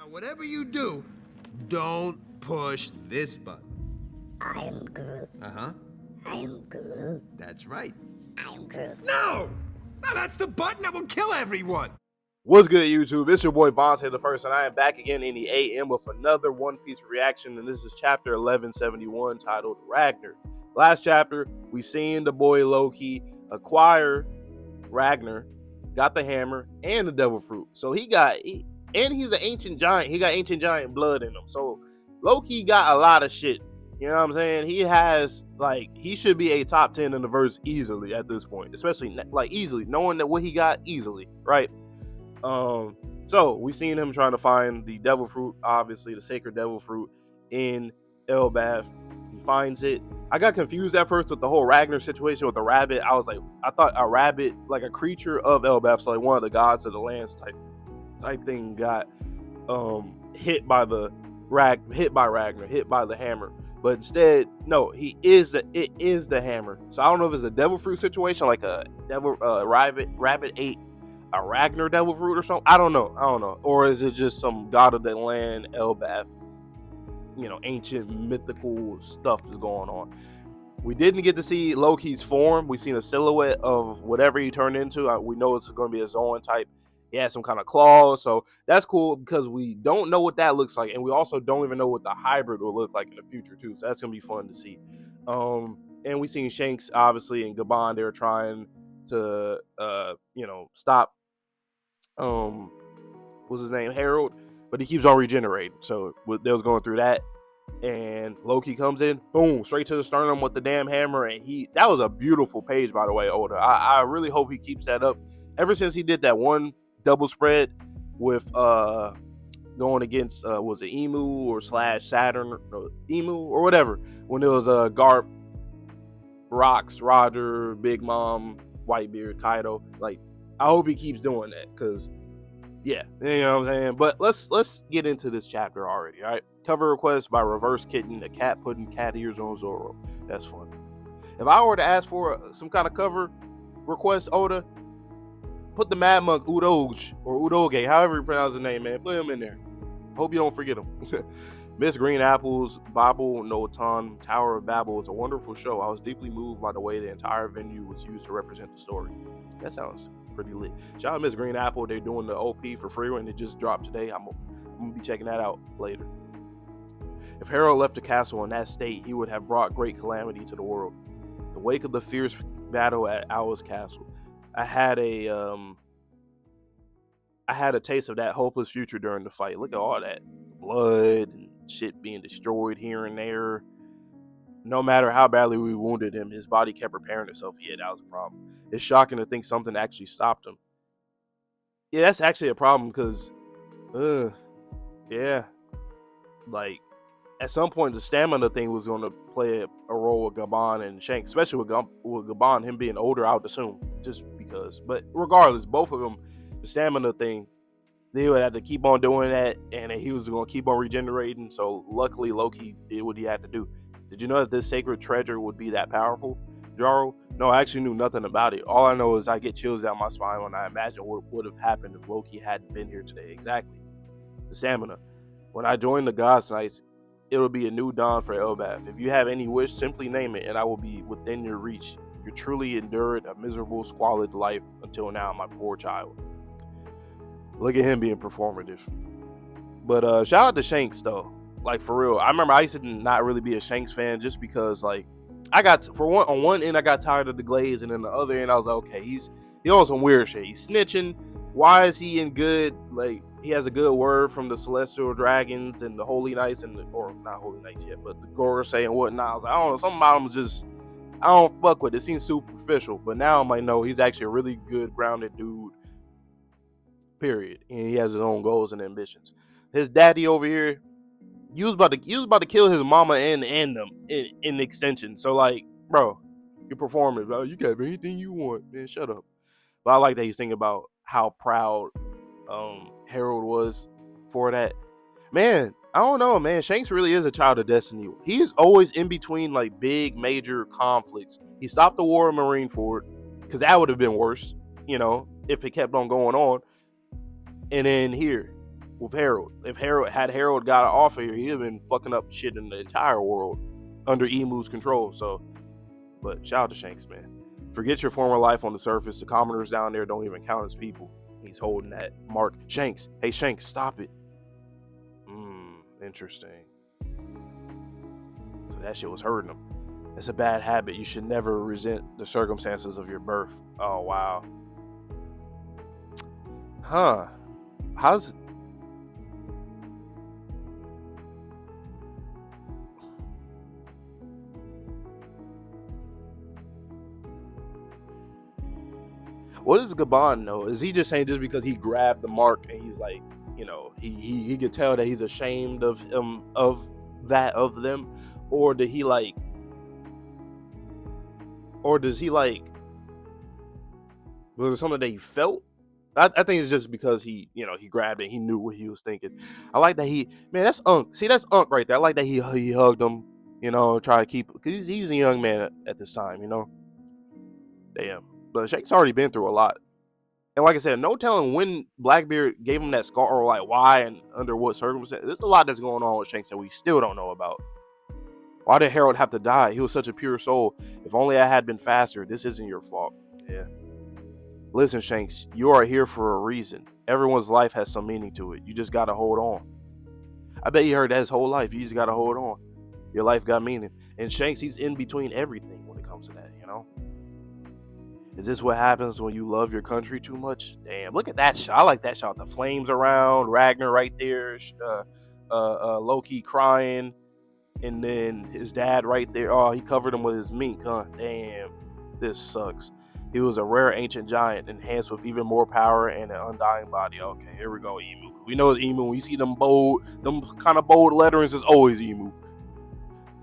Now, whatever you do, don't push this button. I am Groot. Uh-huh. I am Groot. That's right. I am Groot. No! No, that's the button that will kill everyone! What's good, YouTube? It's your boy Vontae the First, and I am back again in the AM with another One Piece reaction, and this is chapter 1171 titled Ragnir. Last chapter, we seen the boy Loki acquire Ragnir, got the hammer and the devil fruit. So he's an ancient giant. He got ancient giant blood in him. So Loki got a lot of shit. You know what I'm saying? He has, he should be a top 10 in the verse easily at this point, especially easily, knowing that what he got easily, right? So we seen him trying to find the devil fruit, obviously the sacred devil fruit in Elbaf. He finds it. I got confused at first with the whole Ragnir situation with the rabbit. I thought a rabbit, like a creature of Elbaf, so like one of the gods of the lands type thing, got hit by Ragnir, hit by the hammer. But instead, no, it is the hammer. So I don't know if it's a devil fruit situation, like a rabbit ate a Ragnir devil fruit or something. I don't know. Or is it just some god of the land, Elbaf, ancient mythical stuff that's going on. We didn't get to see Loki's form. We seen a silhouette of whatever he turned into. We know it's going to be a Zoan type. He has some kind of claws, so that's cool because we don't know what that looks like, and we also don't even know what the hybrid will look like in the future too. So that's going to be fun to see. And we seen Shanks obviously and Gabon. They're trying to stop what's his name, Harold, but he keeps on regenerating. So they was going through that, and Loki comes in, boom, straight to the sternum with the damn hammer, and that was a beautiful page, by the way, Oda. I really hope he keeps that up. Ever since he did that one double spread with going against was it Emu or / Saturn or Emu or whatever, when it was Garp, Rocks, Roger, Big Mom, Whitebeard, Kaido. I hope he keeps doing that, because yeah, you know what I'm saying. But let's get into this chapter already. All right, cover request by Reverse Kitten, the cat putting cat ears on Zoro. That's fun. If I were to ask for some kind of cover request, Oda, put the Mad Monk Udoge or Udoge, however you pronounce the name, man. Put him in there. Hope you don't forget him. Miss Green Apple's Babel no Tan Tower of Babel is a wonderful show. I was deeply moved by the way the entire venue was used to represent the story. That sounds pretty lit. Shout out Miss Green Apple. They're doing the OP for free and it just dropped today. I'm gonna be checking that out later. If Harold left the castle in that state, he would have brought great calamity to the world. In the wake of the fierce battle at Awa's castle, I had a taste of that hopeless future during the fight. Look at all that blood and shit being destroyed here and there. No matter how badly we wounded him, his body kept repairing itself. Yeah, that was a problem. It's shocking to think something actually stopped him. Yeah, that's actually a problem because, yeah, at some point the stamina thing was going to play a role with Gabon and Shanks, especially with Gabon, him being older, I would assume, just because. But regardless, both of them, the stamina thing, they would have to keep on doing that, and he was going to keep on regenerating. So luckily, Loki did what he had to do. Did you know that this sacred treasure would be that powerful, Jaro? No, I actually knew nothing about it. All I know is I get chills down my spine when I imagine what would have happened if Loki hadn't been here today. Exactly. The stamina. When I join the Gods Knights, it will be a new dawn for Elbaf. If you have any wish, simply name it, and I will be within your reach. You truly endured a miserable, squalid life until now, my poor child. Look at him being performative. But shout out to Shanks, though. For real. I remember I used to not really be a Shanks fan just because, on one end, I got tired of the glaze, and then the other end, I was like, okay, he on some weird shit. He's snitching. Why is he in good, he has a good word from the Celestial Dragons and the Holy Knights, or not Holy Knights yet, but the Gorosei and whatnot. I was like, I don't know, something about him just, I don't fuck with it. It seems superficial, but now I'm like, no, he's actually a really good, grounded dude, period. And he has his own goals and ambitions. His daddy over here, you was about to kill his mama and them in extension. So bro, you're performing, bro. You can have anything you want, man. Shut up. But I like that he's thinking about how proud Harold was for that. Man, I don't know, man. Shanks really is a child of destiny. He is always in between big major conflicts. He stopped the war in Marineford, because that would have been worse, if it kept on going on. And then here, with Harold. If Harold got off of here, he'd have been fucking up shit in the entire world under Emu's control. So, but shout out to Shanks, man. Forget your former life on the surface. The commoners down there don't even count as people. He's holding that mark. Shanks, hey Shanks, stop it. Interesting. So that shit was hurting him. It's a bad habit. You should never resent the circumstances of your birth. Oh wow. Huh. How's what does Gabon know? Is he just saying just because he grabbed the mark and he's like, he could tell that he's ashamed of him, of them, or did he like, or does he like, was it something that he felt? I think it's just because he grabbed it, he knew what he was thinking. I like that that's Unc. See, that's Unc right there. I like that he hugged him, try to keep, because he's a young man at this time, Damn. But Shake's already been through a lot. And like I said, no telling when Blackbeard gave him that scar, or like why and under what circumstances. There's a lot that's going on with Shanks that we still don't know about. Why did Harold have to die? He was such a pure soul. If only I had been faster. This isn't your fault. Yeah. Listen, Shanks, you are here for a reason. Everyone's life has some meaning to it. You just gotta hold on. I bet you heard that his whole life. You just gotta hold on. Your life got meaning. And Shanks, he's in between everything when it comes to that, Is this what happens when you love your country too much? Damn, look at that shot. I like that shot. The flames around, Ragnir right there, Loki crying, and then his dad right there. Oh, he covered him with his mink, huh? Damn, this sucks. He was a rare ancient giant, enhanced with even more power and an undying body. Okay, here we go, Emu. We know it's Emu. When you see them kind of bold letterings, it's always Emu.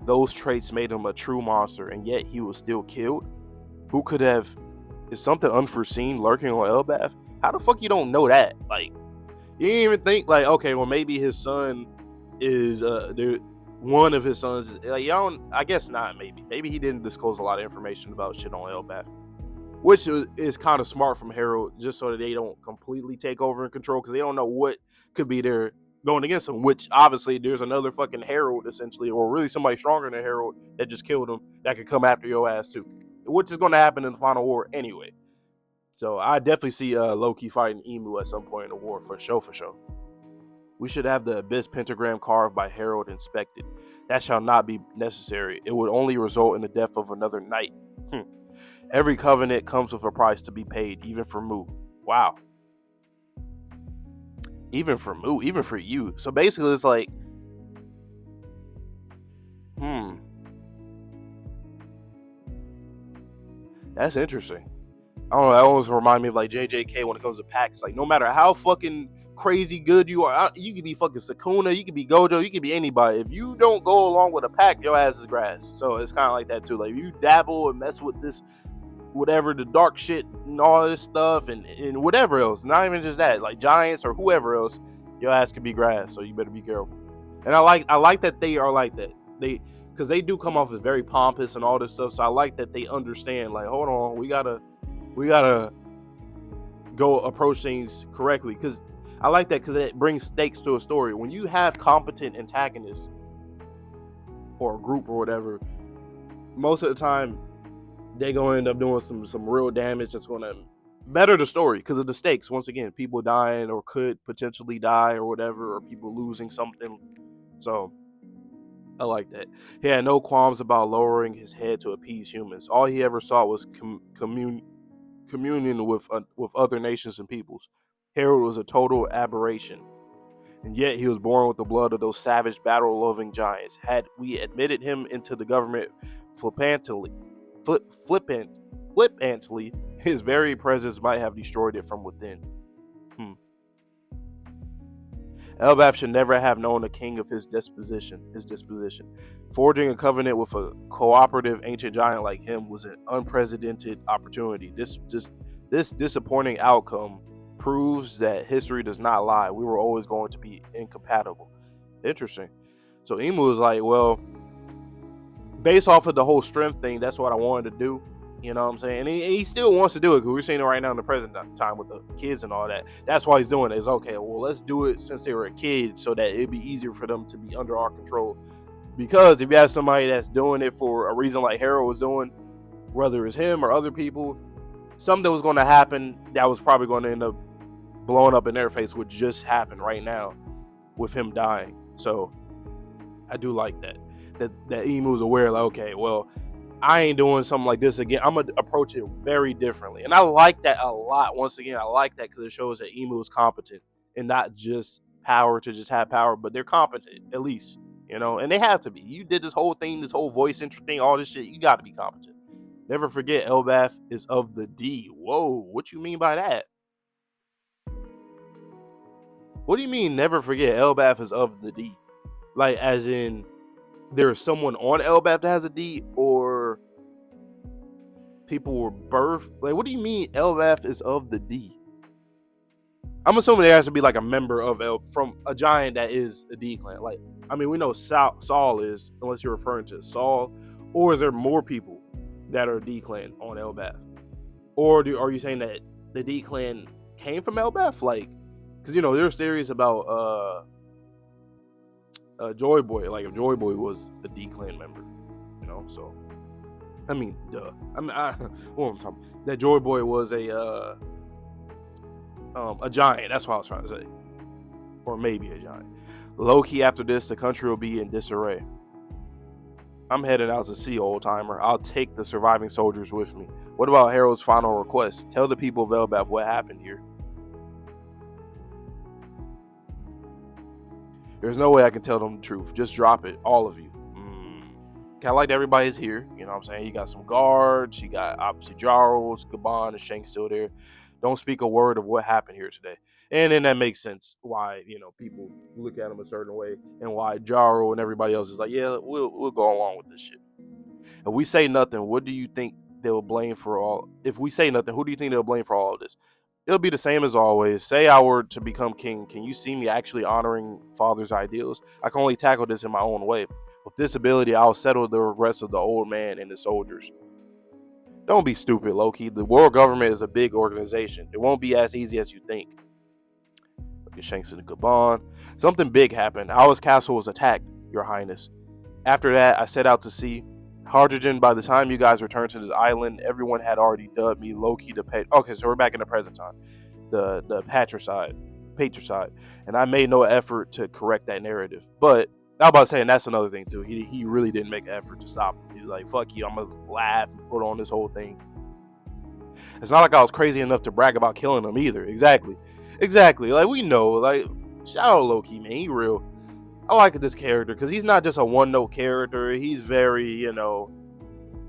Those traits made him a true monster, and yet he was still killed. Who could have? Is something unforeseen lurking on Elbaf? How the fuck you don't know that? Like, you didn't even think like, okay, well maybe his son is one of his sons. Like, y'all, I guess not. Maybe he didn't disclose a lot of information about shit on Elbaf, which is kind of smart from Harold, just so that they don't completely take over and control, because they don't know what could be there going against him. Which obviously there's another fucking Harold essentially, or really somebody stronger than Harold that just killed him that could come after your ass too. Which is going to happen in the final war anyway. So I definitely see Loki fighting Emu at some point in the war, for sure. We should have the Abyss pentagram carved by Harold inspected. That shall not be necessary. It would only result in the death of another knight. Every covenant comes with a price to be paid, even for Mu. Wow. Even for Mu, even for you. So basically it's like, that's interesting. I don't know, that always remind me of like JJK when it comes to packs. Like, no matter how fucking crazy good you are, you could be fucking Sukuna, you could be Gojo, you could be anybody. If you don't go along with a pack, your ass is grass. So it's kind of like that too. Like, if you dabble and mess with this, whatever, the dark shit and all this stuff and whatever else, not even just that, like giants or whoever else, your ass could be grass. So you better be careful. And I like that they are like that. Because they do come off as very pompous and all this stuff. So I like that they understand, like, hold on, we gotta go approach things correctly. Because I like that, because it brings stakes to a story. When you have competent antagonists or a group or whatever, most of the time they're gonna end up doing some real damage that's gonna better the story because of the stakes. Once again, people dying or could potentially die or whatever, or people losing something. So I like that. He had no qualms about lowering his head to appease humans. All he ever saw was communion with other nations and peoples. Harold was a total aberration, and yet he was born with the blood of those savage, battle-loving giants. Had we admitted him into the government flippantly, his very presence might have destroyed it from within. Elbaf should never have known a king of his disposition. Forging a covenant with a cooperative ancient giant like him was an unprecedented opportunity. This disappointing outcome proves that history does not lie. We were always going to be incompatible. Interesting. So Emu was like, well, based off of the whole strength thing, that's what I wanted to do. You know what I'm saying? And he still wants to do it because we're seeing it right now in the present time with the kids and all that. That's why he's doing it. Is okay, well, let's do it since they were a kid so that it'd be easier for them to be under our control. Because if you have somebody that's doing it for a reason like Harold was doing, whether it's him or other people, something was going to happen that was probably going to end up blowing up in their face, which just happened right now with him dying. So I do like that Emu's aware, like, okay, well, I ain't doing something like this again. I'm gonna approach it very differently, and I like that a lot. Once again, I like that because it shows that Emu is competent and not just power to just have power, but they're competent at least, and they have to be. You did this whole thing, this whole voice intro thing, all this shit. You got to be competent. Never forget, Elbaf is of the D. Whoa, what you mean by that? What do you mean? Never forget, Elbaf is of the D. Like, as in, there's someone on Elbaf that has a D, or people were birthed? Like, what do you mean Elbaf is of the D? I'm assuming there has to be like a member of from a giant that is a D clan. Like, I mean, we know Saul is, unless you're referring to Saul, or is there more people that are D clan on Elbaf? Or are you saying that the D clan came from Elbaf? Like, because there's theories about Joy Boy, like if Joy Boy was a D clan member, so I mean, duh. What I'm talking about, that Joy Boy was a giant. That's what I was trying to say, or maybe a giant. Loki. After this, the country will be in disarray. I'm headed out to sea, old timer. I'll take the surviving soldiers with me. What about Harold's final request? Tell the people of Elbaf what happened here. There's no way I can tell them the truth. Just drop it, all of you. Kind of like everybody's here. You know what I'm saying? You got some guards. You got, obviously, Jarls, Gabon, and Shank still there. Don't speak a word of what happened here today. And then that makes sense why, people look at him a certain way and why Jarl and everybody else is like, yeah, we'll go along with this shit. If we say nothing, what do you think they'll blame for all? If we say nothing, who do you think they'll blame for all of this? It'll be the same as always. Say I were to become king. Can you see me actually honoring father's ideals? I can only tackle this in my own way. With this ability, I'll settle the regrets of the old man and the soldiers. Don't be stupid, Loki. The world government is a big organization. It won't be as easy as you think. Look at Shanks and Gabon. Something big happened. Our castle was attacked, Your Highness. After that, I set out to sea. Hydrogen, by the time you guys returned to this island, everyone had already dubbed me Loki the Pet. Okay, so we're back in the present time. The patricide. And I made no effort to correct that narrative. But I was about to say, and that's another thing too. He really didn't make an effort to stop him. He was like, fuck you, I'm gonna laugh and put on this whole thing. It's not like I was crazy enough to brag about killing him either. Exactly. Like, we know, like, shout out Loki, man. He real. I like this character because he's not just a one-note character. He's very,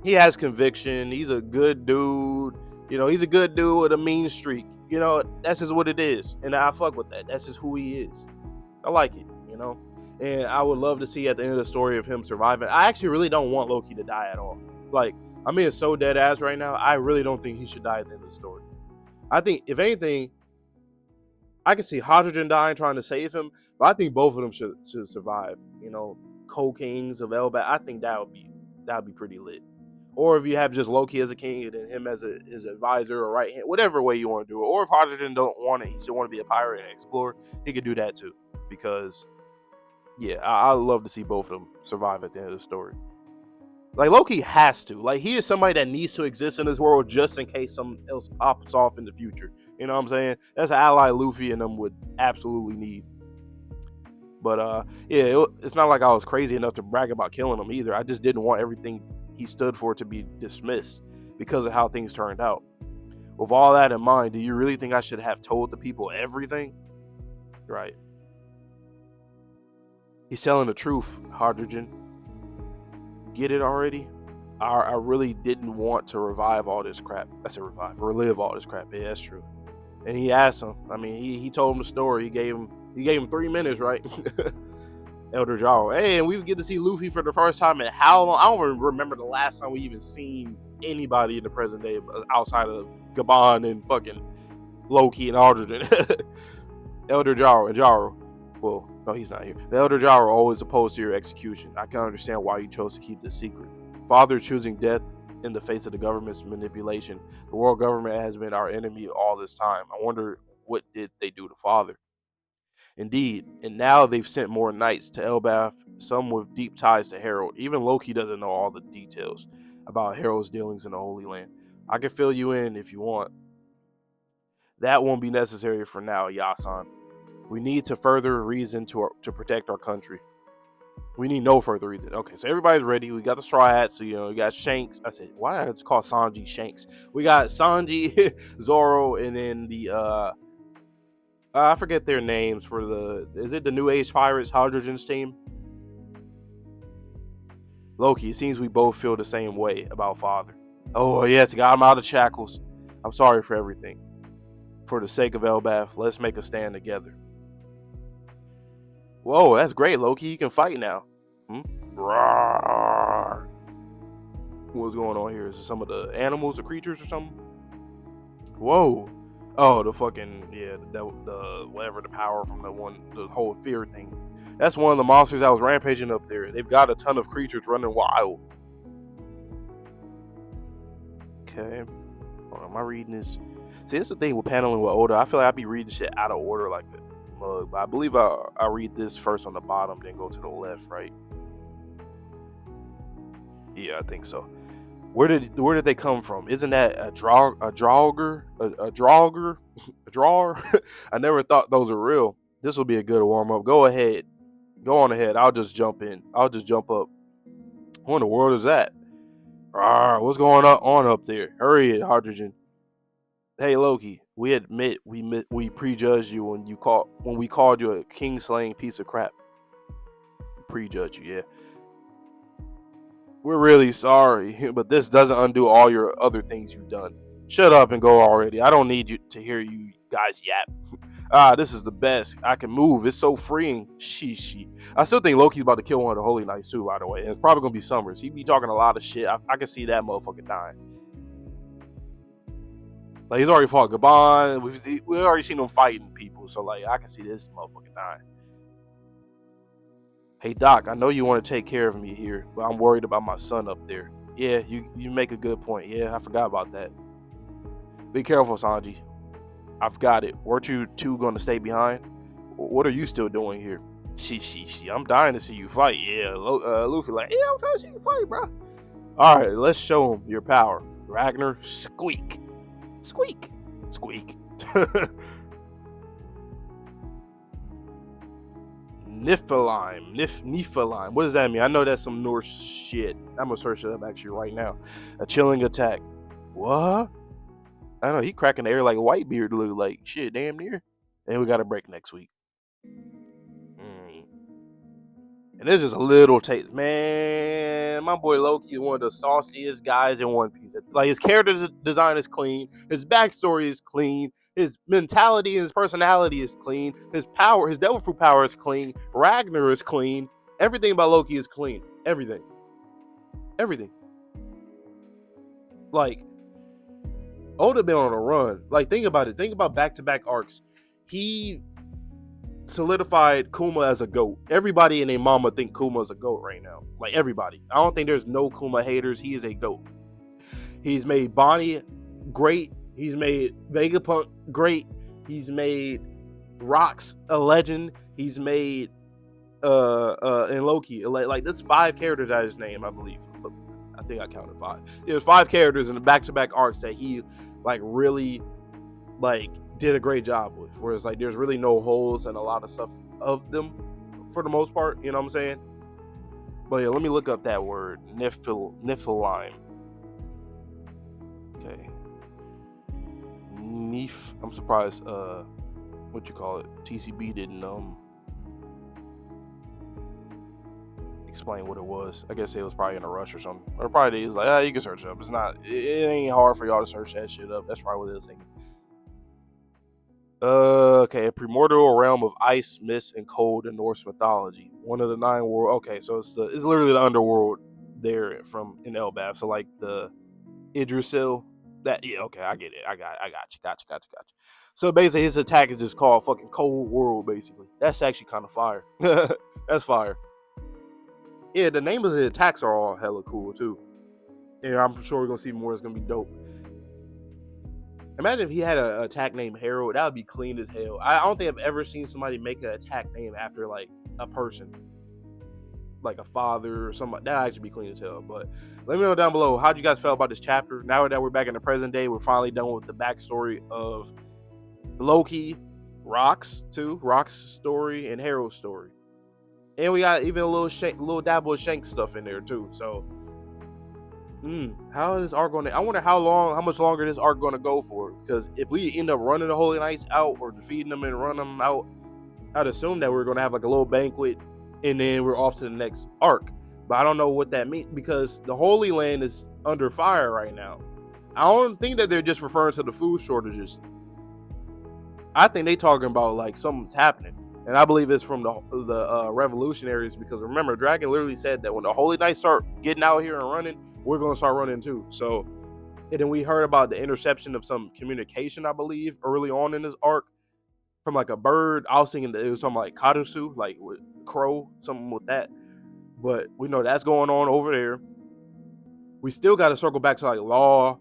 he has conviction. He's a good dude. He's a good dude with a mean streak. That's just what it is. And I fuck with that. That's just who he is. I like it, And I would love to see at the end of the story of him surviving. I actually really don't want Loki to die at all. Like, I'm being so dead ass right now. I really don't think he should die at the end of the story. I think, if anything, I can see Hydrogen dying trying to save him, but I think both of them should survive. Co-kings of Elbaf. I think that would be pretty lit. Or if you have just Loki as a king and then him as his advisor or right hand, whatever way you want to do it. Or if Hydrogen don't want it, he still want to be a pirate and explorer, he could do that too. Because, yeah, I love to see both of them survive at the end of the story. Like, Loki has to. Like, he is somebody that needs to exist in this world just in case something else pops off in the future. You know what I'm saying? That's an ally Luffy and them would absolutely need. But, yeah, it's not like I was crazy enough to brag about killing him either. I just didn't want everything he stood for to be dismissed because of how things turned out. With all that in mind, do you really think I should have told the people everything? Right. He's telling the truth, Hydrogen. Get it already? I really didn't want to revive all this crap. I said relive all this crap. Yeah, that's true. And he asked him. I mean, he told him the story. He gave him 3 minutes, right? Elder Jarl. Hey, and we get to see Luffy for the first time in how long? I don't even remember the last time we even seen anybody in the present day outside of Gabon and fucking Loki and Hydrogen. Elder Jarl and Jarl. Well, no, he's not here. The Elder Jarl always opposed to your execution. I can understand why you chose to keep this secret. Father choosing death in the face of the government's manipulation. The world government has been our enemy all this time. I wonder, what did they do to Father? Indeed, and now they've sent more knights to Elbaf, some with deep ties to Harold. Even Loki doesn't know all the details about Harold's dealings in the Holy Land. I can fill you in if you want. That won't be necessary for now, Yasan. We need to further reason to protect our country. We need no further reason. Okay, so everybody's ready. We got the straw hats. So, we got Shanks. I said, why did I just call Sanji Shanks? We got Sanji, Zoro, and then the I forget their names for is it the New Age Pirates, Hydrogen's team? Loki, it seems we both feel the same way about Father. Oh, yes, got him out of shackles. I'm sorry for everything. For the sake of Elbaf, let's make a stand together. Whoa, that's great, Loki. You can fight now. Roar. What's going on here? Is it some of the animals or creatures or something? Whoa. Oh, the fucking, the whatever, the power from the whole fear thing. That's one of the monsters that was rampaging up there. They've got a ton of creatures running wild. Okay. Hold on, am I reading this? See, this is the thing with paneling with Oda. I feel like I'd be reading shit out of order like a mug. But I believe I read this first on the bottom, then go to the left, right? Yeah, I think so. Where did they come from? Isn't that a drawer? I never thought those were real. This will be a good warm up. Go ahead. Go on ahead. I'll just jump in. I'll just jump up. What in the world is that? What's going on up there? Hurry it, Hydrogen. Hey Loki, we admit we prejudged you when we called you a king slaying piece of crap. Prejudge you, yeah. We're really sorry, but this doesn't undo all your other things you've done. Shut up and go already. I don't need you to hear you guys yap. This is the best. I can move. It's so freeing. She. I still think Loki's about to kill one of the Holy Knights too, by the way. And it's probably gonna be Summers. He be talking a lot of shit. I can see that motherfucker dying. Like, he's already fought Gabon. We've already seen him fighting people. So, like, I can see this motherfucker dying. Hey, Doc, I know you want to take care of me here, but I'm worried about my son up there. Yeah, you make a good point. Yeah, I forgot about that. Be careful, Sanji. I've got it. Weren't you two going to stay behind? What are you still doing here? She. I'm dying to see you fight. Yeah, Luffy like, yeah, I'm trying to see you fight, bro. All right, let's show him your power. Ragnir, squeak. Squeak. Squeak. Niflheim. What does that mean? I know that's some Norse shit. I'm gonna search it up actually right now. A chilling attack. What? I don't know. He cracking the air like Whitebeard look like shit, damn near. And we got a break next week. And this is a little taste. Man, my boy Loki is one of the sauciest guys in One Piece. Like, his character design is clean. His backstory is clean. His mentality and his personality is clean. His power, his devil fruit power is clean. Ragnir is clean. Everything about Loki is clean. Everything. Like, Oda been on a run. Like, think about it. Think about back-to-back arcs. He solidified Kuma as a GOAT. Everybody and their mama think Kuma is a GOAT right now. Like, everybody. I don't think there's no Kuma haters. He is a GOAT. He's made Bonnie great. He's made Vegapunk great. He's made Rocks a legend. He's made and Loki. Like, there's 5 characters I just named, I believe. I think I counted 5. There's 5 characters in the back-to-back arcs that he like really like did a great job with. Whereas, like, there's really no holes and a lot of stuff of them for the most part. You know what I'm saying? But yeah, let me look up that word. Niflheim. Okay. I'm surprised what you call it, TCB didn't explain what it was. I guess it was probably in a rush or something. Or probably he's like, you can search it up. It's not, it ain't hard for y'all to search that shit up. That's probably what it was thinking. Okay, a primordial realm of ice, mist, and cold in Norse mythology. One of the 9 world. Okay, so it's literally the underworld there from in Elbaf. So like the Idrisil. Okay, I get it. I got you. So basically, his attack is just called fucking Cold World. Basically, that's actually kind of fire. That's fire. Yeah, the name of the attacks are all hella cool too. And I'm sure we're gonna see more. It's gonna be dope. Imagine if he had an attack named Harold. That would be clean as hell. I don't think I've ever seen somebody make an attack name after like a person, like a father or somebody. That would actually be clean as hell. But let me know down below, how'd you guys feel about this chapter? Now that we're back in the present day, we're finally done with the backstory of Loki, Rock's story, and Harold's story. And we got even a little dabble of Shank stuff in there too. So how is this arc going to? I wonder how much longer this arc going to go for? Because if we end up running the Holy Knights out or defeating them and run them out, I'd assume that we're going to have like a little banquet and then we're off to the next arc. But I don't know what that means because the Holy Land is under fire right now. I don't think that they're just referring to the food shortages. I think they talking about like something's happening. And I believe it's from the revolutionaries because remember, Dragon literally said that when the Holy Knights start getting out here and running, we're going to start running too. So, and then we heard about the interception of some communication, I believe, early on in this arc from like a bird. I was thinking that it was something like Katusu, like with crow, something with that. But we know that's going on over there. We still got to circle back to like Law.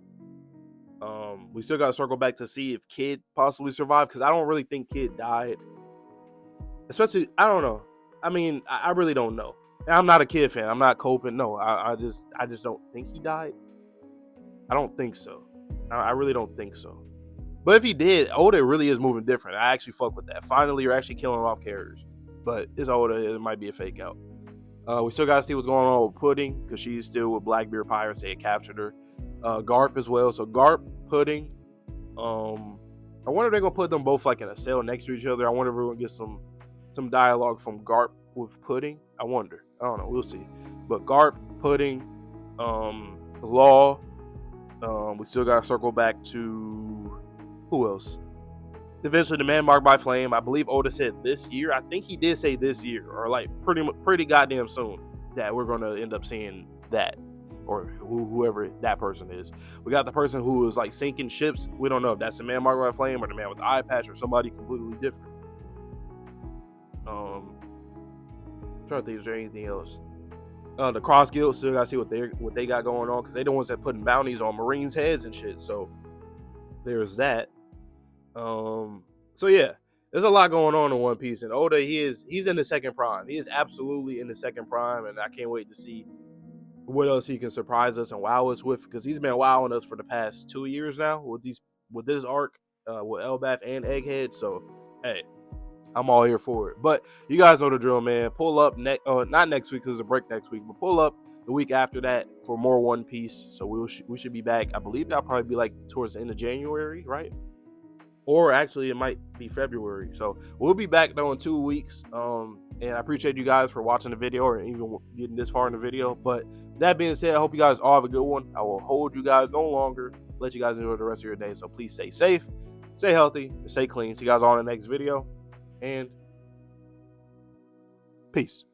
We still got to circle back to see if Kid possibly survived because I don't really think Kid died. Especially, I don't know. I mean, I really don't know. I'm not a Kid fan. I'm not coping. No, I just don't think he died. I don't think so. I really don't think so. But if he did, Oda really is moving different. I actually fuck with that. Finally, you're actually killing off characters. But it's Oda. It might be a fake out. We still got to see what's going on with Pudding because she's still with Blackbeard Pirates. They had captured her. Garp as well. So Garp, Pudding. I wonder if they're going to put them both like in a cell next to each other. I wonder if we're going to get some dialogue from Garp with Pudding. I wonder. I don't know. We'll see. But Garp, Pudding, Law. We still got to circle back to who else? Eventually, the Man Marked by Flame. I believe Oda said this year. I think he did say this year, or like pretty goddamn soon that we're gonna end up seeing that, or whoever that person is. We got the person who is like sinking ships. We don't know if that's the Man Marked by Flame or the man with the eye patch or somebody completely different. I'm trying to think, is there anything else? The Cross Guild still gotta see what they got going on because they the ones that putting bounties on Marines' heads and shit. So there's that. So yeah, there's a lot going on in One Piece, and Oda he's in the second prime. He is absolutely in the second prime, and I can't wait to see what else he can surprise us and wow us with because he's been wowing us for the past 2 years now with this arc with Elbaf and Egghead. So hey, I'm all here for it. But you guys know the drill, man. Pull up not next week because it's a break next week, but pull up the week after that for more One Piece. So we should be back. I believe that'll probably be like towards the end of January, right? Or actually, it might be February. So we'll be back though in 2 weeks. And I appreciate you guys for watching the video or even getting this far in the video. But that being said, I hope you guys all have a good one. I will hold you guys no longer. Let you guys enjoy the rest of your day. So please stay safe, stay healthy, and stay clean. See you guys on the next video. And peace.